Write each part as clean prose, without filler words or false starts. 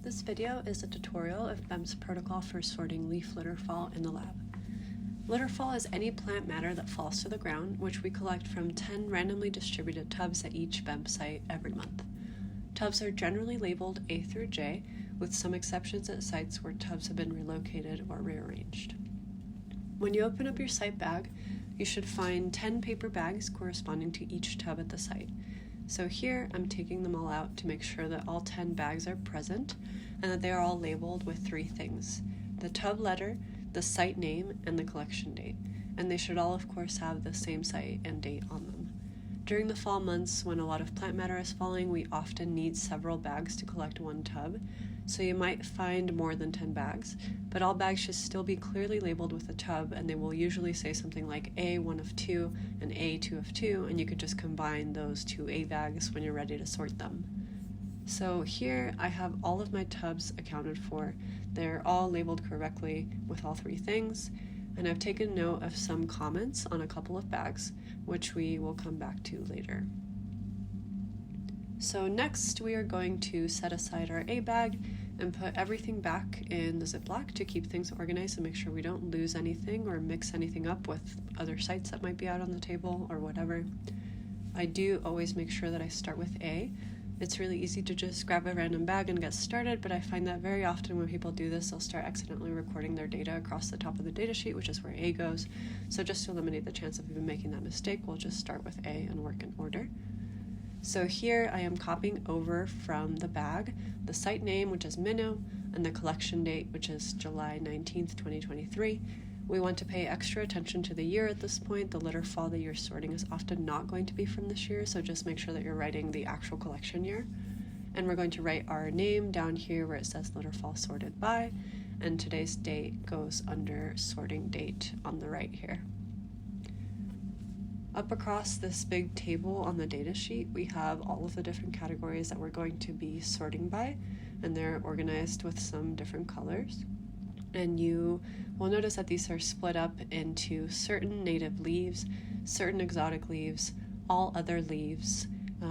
This video is a tutorial of BEMP's protocol for sorting leaf litterfall in the lab. Litterfall is any plant matter that falls to the ground, which we collect from 10 randomly distributed tubs at each BEMP site every month. Tubs are generally labeled A through J, with some exceptions at sites where tubs have been relocated or rearranged. When you open up your site bag, you should find 10 paper bags corresponding to each tub at the site. So here I'm taking them all out to make sure that all 10 bags are present and that they are all labeled with 3 things: the tub letter, the site name, and the collection date. And they should all, of course, have the same site and date on them. During the fall months, when a lot of plant matter is falling, we often need several bags to collect one tub. So you might find more than 10 bags, but all bags should still be clearly labeled with a tub, and they will usually say something like A, 1 of 2, and A, 2 of 2, and you could just combine those 2 A bags when you're ready to sort them. So here I have all of my tubs accounted for. They're all labeled correctly with all 3 things, and I've taken note of some comments on a couple of bags, which we will come back to later. So next we are going to set aside our A bag and put everything back in the Ziploc to keep things organized and make sure we don't lose anything or mix anything up with other sites that might be out on the table or whatever. I do always make sure that I start with A. It's really easy to just grab a random bag and get started, but I find that very often when people do this, they'll start accidentally recording their data across the top of the data sheet, which is where A goes. So just to eliminate the chance of even making that mistake, we'll just start with A and work in order. So here I am copying over from the bag the site name, which is Minnow, and the collection date, which is July 19th, 2023. We want to pay extra attention to the year at this point. The litterfall that you're sorting is often not going to be from this year, so just make sure that you're writing the actual collection year. And we're going to write our name down here where it says litterfall sorted by, and today's date goes under sorting date on the right here. Up across this big table on the data sheet, we have all of the different categories that we're going to be sorting by, and they're organized with some different colors. And you will notice that these are split up into certain native leaves, certain exotic leaves, all other leaves,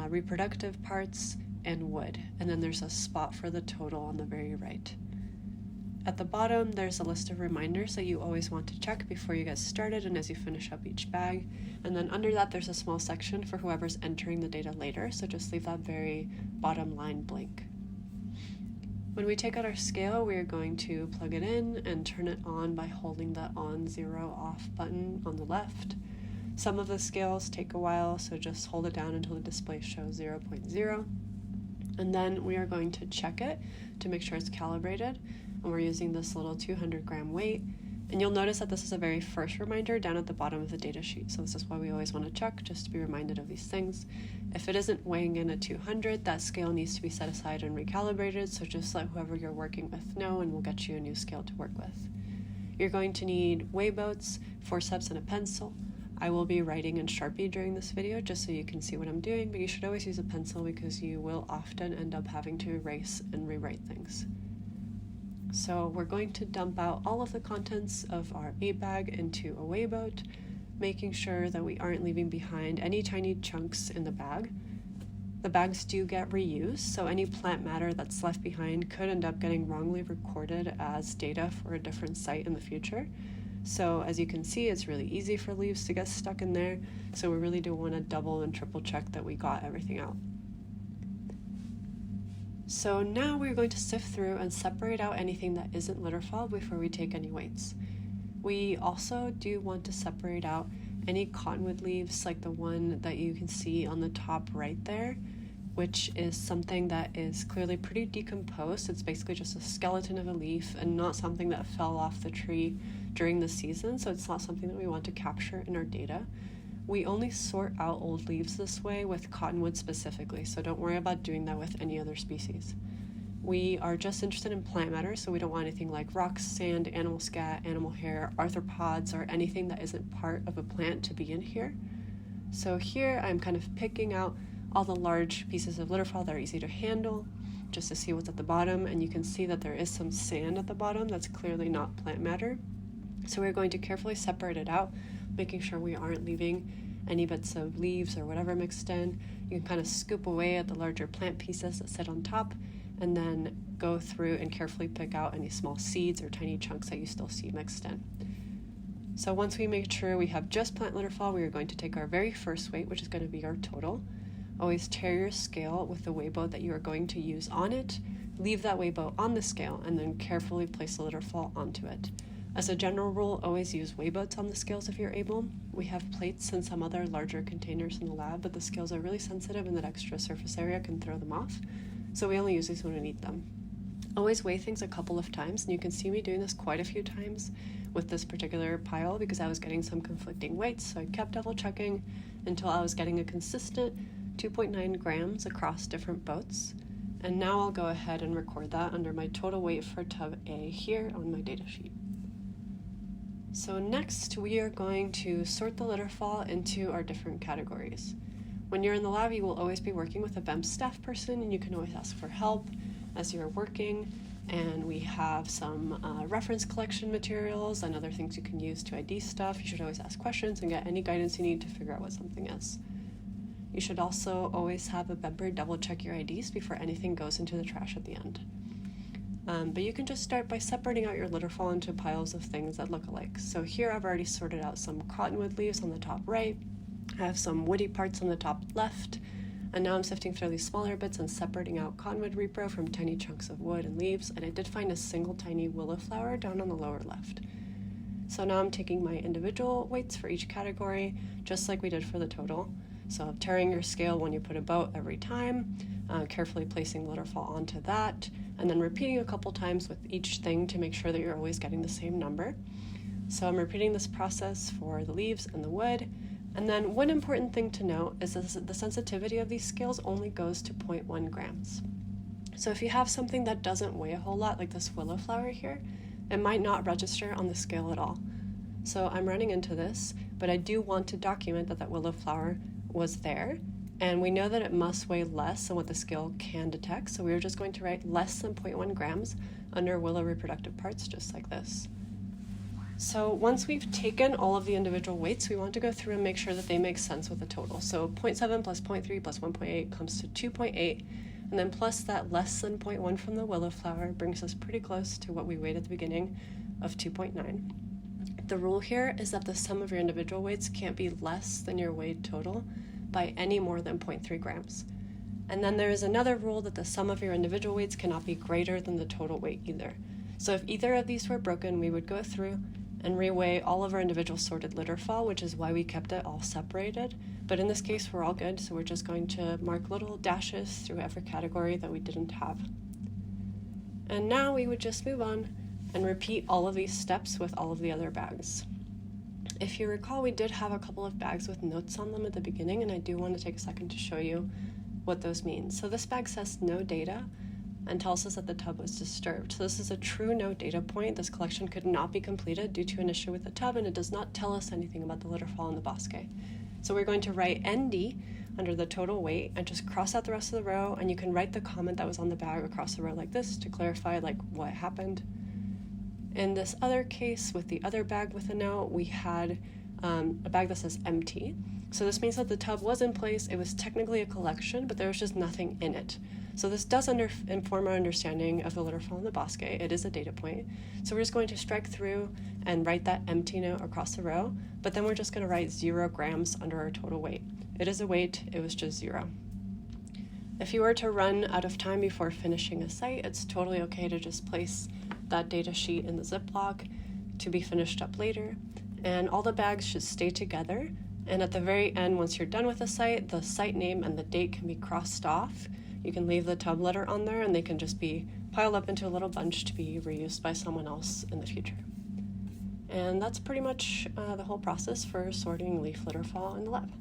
reproductive parts, and wood. And then there's a spot for the total on the very right. At the bottom, there's a list of reminders that you always want to check before you get started and as you finish up each bag. And then under that, there's a small section for whoever's entering the data later, so just leave that very bottom line blank. When we take out our scale, we are going to plug it in and turn it on by holding the on, 0, off button on the left. Some of the scales take a while, so just hold it down until the display shows 0.0. And then we are going to check it to make sure it's calibrated. And we're using this little 200-gram weight. And you'll notice that this is a very first reminder down at the bottom of the data sheet. So this is why we always want to check, just to be reminded of these things. If it isn't weighing in at 200, that scale needs to be set aside and recalibrated. So just let whoever you're working with know, and we'll get you a new scale to work with. You're going to need weigh boats, forceps, and a pencil. I will be writing in Sharpie during this video just so you can see what I'm doing, but you should always use a pencil because you will often end up having to erase and rewrite things. So we're going to dump out all of the contents of our A bag into a weigh boat, making sure that we aren't leaving behind any tiny chunks in the bag. The bags do get reused, so any plant matter that's left behind could end up getting wrongly recorded as data for a different site in the future. So as you can see, it's really easy for leaves to get stuck in there, so we really do want to double and triple check that we got everything out. So now we're going to sift through and separate out anything that isn't litterfall before we take any weights. We also do want to separate out any cottonwood leaves like the one that you can see on the top right there, which is something that is clearly pretty decomposed. It's basically just a skeleton of a leaf and not something that fell off the tree during the season, so it's not something that we want to capture in our data. We only sort out old leaves this way with cottonwood specifically, so don't worry about doing that with any other species. We are just interested in plant matter, so we don't want anything like rocks, sand, animal scat, animal hair, arthropods, or anything that isn't part of a plant to be in here. So here I'm kind of picking out all the large pieces of litterfall that are easy to handle, just to see what's at the bottom, and you can see that there is some sand at the bottom that's clearly not plant matter. So we're going to carefully separate it out, making sure we aren't leaving any bits of leaves or whatever mixed in. You can kind of scoop away at the larger plant pieces that sit on top, and then go through and carefully pick out any small seeds or tiny chunks that you still see mixed in. So once we make sure we have just plant litter fall, we are going to take our very first weight, which is going to be our total. Always tear your scale with the weigh boat that you are going to use on it, leave that weigh boat on the scale, and then carefully place the litter fall onto it. As a general rule, always use weigh boats on the scales if you're able. We have plates and some other larger containers in the lab, but the scales are really sensitive and that extra surface area can throw them off, so we only use these when we need them. Always weigh things a couple of times, and you can see me doing this quite a few times with this particular pile because I was getting some conflicting weights, so I kept double checking until I was getting a consistent 2.9 grams across different boats. And now I'll go ahead and record that under my total weight for tub A here on my data sheet. So next we are going to sort the litter fall into our different categories. When you're in the lab, you will always be working with a BEMP staff person, and you can always ask for help as you're working. And we have some reference collection materials and other things you can use to ID stuff. You should always ask questions and get any guidance you need to figure out what something is. You should also always have a BEMPer double check your IDs before anything goes into the trash at the end. But you can just start by separating out your litter fall into piles of things that look alike. So here I've already sorted out some cottonwood leaves on the top right. I have some woody parts on the top left. And now I'm sifting through these smaller bits and separating out cottonwood repro from tiny chunks of wood and leaves, and I did find a single tiny willow flower down on the lower left. So now I'm taking my individual weights for each category, just like we did for the total. So tearing your scale when you put a boat every time, carefully placing litter fall onto that, and then repeating a couple times with each thing to make sure that you're always getting the same number. So I'm repeating this process for the leaves and the wood. And then one important thing to note is that the sensitivity of these scales only goes to 0.1 grams. So if you have something that doesn't weigh a whole lot, like this willow flower here, it might not register on the scale at all. So I'm running into this, but I do want to document that willow flower was there, and we know that it must weigh less than what the scale can detect, so we're just going to write less than 0.1 grams under willow reproductive parts, just like this. So once we've taken all of the individual weights, we want to go through and make sure that they make sense with the total. So 0.7 plus 0.3 plus 1.8 comes to 2.8, and then plus that less than 0.1 from the willow flower brings us pretty close to what we weighed at the beginning of 2.9. The rule here is that the sum of your individual weights can't be less than your weighed total by any more than 0.3 grams. And then there is another rule that the sum of your individual weights cannot be greater than the total weight either. So if either of these were broken, we would go through and reweigh all of our individual sorted litter fall, which is why we kept it all separated. But in this case, we're all good, so we're just going to mark little dashes through every category that we didn't have. And now we would just move on and repeat all of these steps with all of the other bags. If you recall, we did have a couple of bags with notes on them at the beginning, and I do want to take a second to show you what those mean. So this bag says no data and tells us that the tub was disturbed. So this is a true no data point. This collection could not be completed due to an issue with the tub, and it does not tell us anything about the litter fall in the Bosque. So we're going to write ND under the total weight and just cross out the rest of the row, and you can write the comment that was on the bag across the row like this to clarify what happened. In this other case with the other bag with a note, we had a bag that says empty. So this means that the tub was in place, it was technically a collection, but there was just nothing in it. So this does inform our understanding of the litter fall in the Bosque. It is a data point. So we're just going to strike through and write that empty note across the row, but then we're just going to write 0 grams under our total weight. It is a weight, it was just 0. If you were to run out of time before finishing a site, it's totally okay to just place that data sheet in the Ziploc to be finished up later. And all the bags should stay together. And at the very end, once you're done with the site name and the date can be crossed off. You can leave the tub letter on there, and they can just be piled up into a little bunch to be reused by someone else in the future. And that's pretty much the whole process for sorting leaf litter fall in the lab.